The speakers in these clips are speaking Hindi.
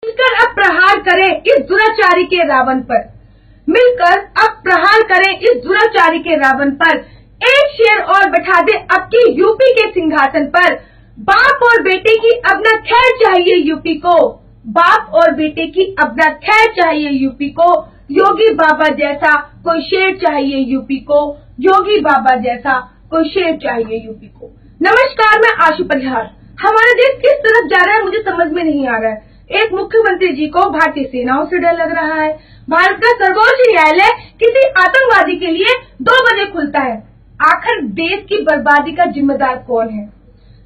मिलकर अब प्रहार करें इस दुराचारी के रावण पर, मिलकर अब प्रहार करें इस दुराचारी के रावण पर। एक शेर और बैठा दे अब की यूपी के सिंहासन पर। बाप और बेटे की अब न खैर चाहिए यूपी को, बाप और बेटे की अब न खैर चाहिए यूपी को। योगी बाबा जैसा कोई शेर चाहिए यूपी को, योगी बाबा जैसा कोई शेर चाहिए यूपी को। नमस्कार, मैं आशु परिहार। हमारा देश किस तरफ जा रहा है मुझे समझ में नहीं आ रहा है। एक मुख्यमंत्री जी को भारतीय सेनाओं से डर लग रहा है। भारत का सर्वोच्च न्यायालय किसी आतंकवादी के लिए 2 बजे खुलता है। आखिर देश की बर्बादी का जिम्मेदार कौन है?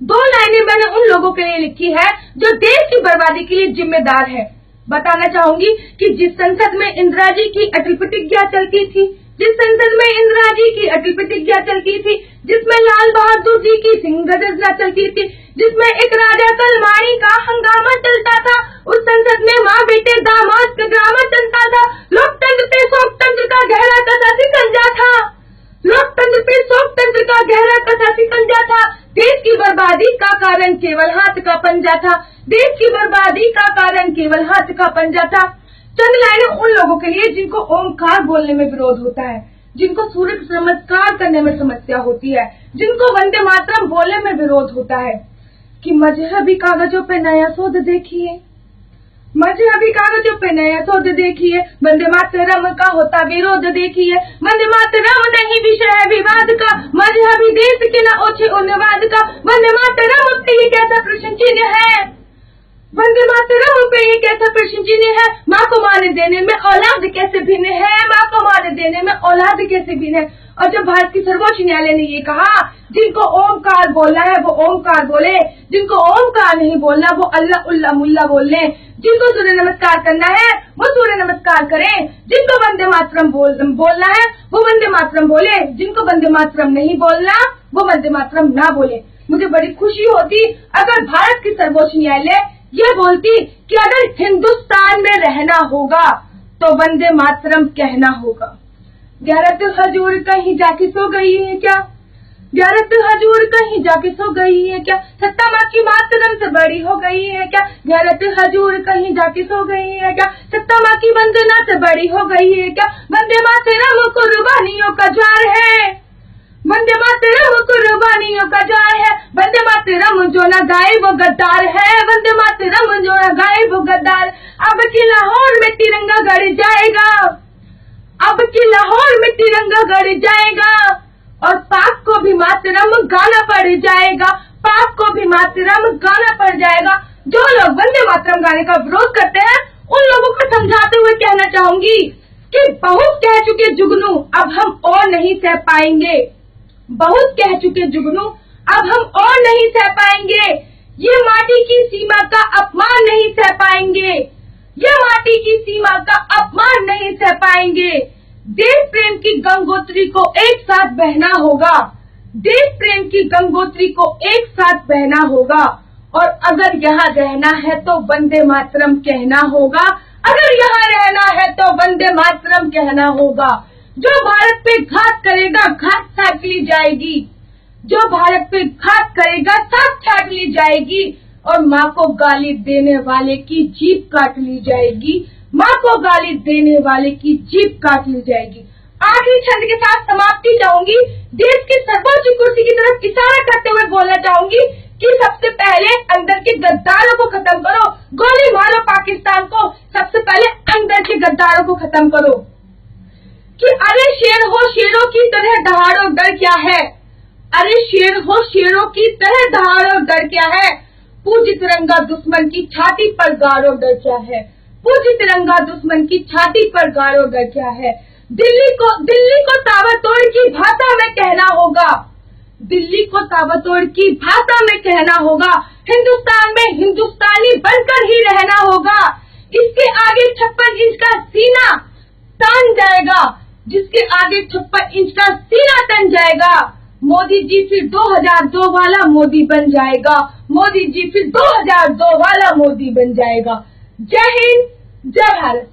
2 लाइनें मैंने उन लोगों के लिए लिखी है जो देश की बर्बादी के लिए जिम्मेदार है। बताना चाहूंगी कि जिस संसद में इंदिरा जी की अटल प्रतिज्ञा चलती थी, जिस संसद में इंदिरा जी की अटल प्रतिज्ञा चलती थी, जिसमें लाल बहादुर जी की सिंह गर्जना चलती थी, जिसमें एक राजा कलमाणी का हंगामा चलता था, उस संसद में माँ बेटे दामाद का ड्रामा चलता था। लोकतंत्र पे शोकतंत्र का गहरा कसा सिकंजा था, लोकतंत्र पे शोकतंत्र का गहरा कसा सिकंजा था। देश की बर्बादी का कारण केवल हाथ का पंजा था, देश की बर्बादी का कारण केवल हाथ का पंजा था। चंद लाइनें उन लोगों के लिए जिनको ओमकार बोलने में विरोध होता है, जिनको सूर्य नमस्कार करने में समस्या होती है, जिनको वंदे मातरम बोलने में विरोध होता है। कि मजहबी कागजों पे नया शोध देखिए, मजहबी कागजों पे नया शोध देखिए, वंदे मातरम का होता विरोध देखिए। वंदे मातरम नहीं विषय है विवाद का, मजहबी देश के न ओछे उन्वाद का। वंदे मातरम पे ये कैसा प्रश्न चिन्ह है, वंदे मातरम पे ये कैसा प्रश्न चिन्ह है। माँ को मान देने में औलाद कैसे भिन्न है, माँ को मान देने में औलाद कैसे भिन्न है। और जब भारत की सर्वोच्च न्यायालय ने ये कहा जिनको ओमकार बोलना है वो ओमकार बोले, जिनको ओमकार नहीं बोलना वो अल्लाह उल्ला मुल्ला बोल ले, जिनको सूर्य नमस्कार करना है वो सूर्य नमस्कार करें, जिनको वंदे मातरम बोलना है वो वंदे मातरम बोले, जिनको वंदे मातरम नहीं बोलना वो वंदे मातरम ना बोले। मुझे बड़ी खुशी होती अगर भारत की सर्वोच्च न्यायालय ये बोलती कि अगर हिंदुस्तान में रहना होगा तो वंदे मातरम कहना होगा। गैरत हजूर कहीं जाके सो गई है क्या, गैरत हजूर कहीं जाके सो गई है क्या, सत्ता माँ की मातरम से बड़ी हो गई है क्या। गैरत हजूर कहीं जाके सो गई है क्या, सत्ता माँ की वंदना से बड़ी हो गई है क्या। वंदे मातरम कुर्बानियों का ज्वार है, वंदे मातरम कुर्बानियों का ज्वार है। वंदे मातरम जो न गाए वो गद्दार है, वंदे मातरम जो न गाए वो गद्दार। अब की लाहौर में तिरंगा गड़ जाएगा, अब की लाहौर में तिरंगा गड़ जाएगा, और पाक को भी मातरम गाना पड़ जाएगा, पाक को भी मातरम गाना पड़ जाएगा। जो लोग वंदे मातरम गाने का विरोध करते हैं उन लोगों को समझाते हुए कहना चाहूंगी कि बहुत कह चुके जुगनू अब हम और नहीं सह पाएंगे, बहुत कह चुके जुगनू अब हम और नहीं सह पाएंगे। ये माटी की सीमा का अपमान नहीं सह पाएंगे, ये माटी की सीमा का अपमान नहीं सह पाएंगे। देश प्रेम की गंगोत्री को एक साथ बहना होगा, देश प्रेम की गंगोत्री को एक साथ बहना होगा। और अगर यहाँ रहना है तो वंदे मातरम कहना होगा, अगर यहाँ रहना है तो वंदे मातरम कहना होगा। जो भारत पे घात करेगा घात छाट ली जाएगी, जो भारत पे घात करेगा साथ छाट ली जाएगी, और माँ को गाली देने वाले की जीभ काट ली जाएगी, माँ को गाली देने वाले की जीभ काट ली जाएगी। आखिरी छंद के साथ समाप्ति चाहूंगी। देश की सर्वोच्च कुर्सी की तरफ इशारा करते हुए बोलना चाहूंगी कि सबसे पहले अंदर के गद्दारों को खत्म करो, गोली मारो पाकिस्तान को, सबसे पहले अंदर के गद्दारों को खत्म करो। कि अरे शेर हो शेरों की तरह दहाड़ो डर क्या है, अरे शेर हो शेरों की तरह दहाड़ो डर क्या है। पूज्य तिरंगा दुश्मन की छाती पर गाड़ो डर क्या है, पूज्य तिरंगा दुश्मन की छाती पर गाड़ो डर क्या है। दिल्ली को ताबड़तोड़ की भाषा में कहना होगा, दिल्ली को ताबड़तोड़ की भाषा में कहना होगा। हिंदुस्तान में हिंदुस्तानी बनकर ही रहना होगा। इसके आगे 56 इंच का सीना तन जाएगा, जिसके आगे 56 इंच का सीना तन जाएगा। मोदी जी फिर 2002 वाला मोदी बन जाएगा, मोदी जी फिर 2002 वाला मोदी बन जाएगा। जय हिंद, जय भारत।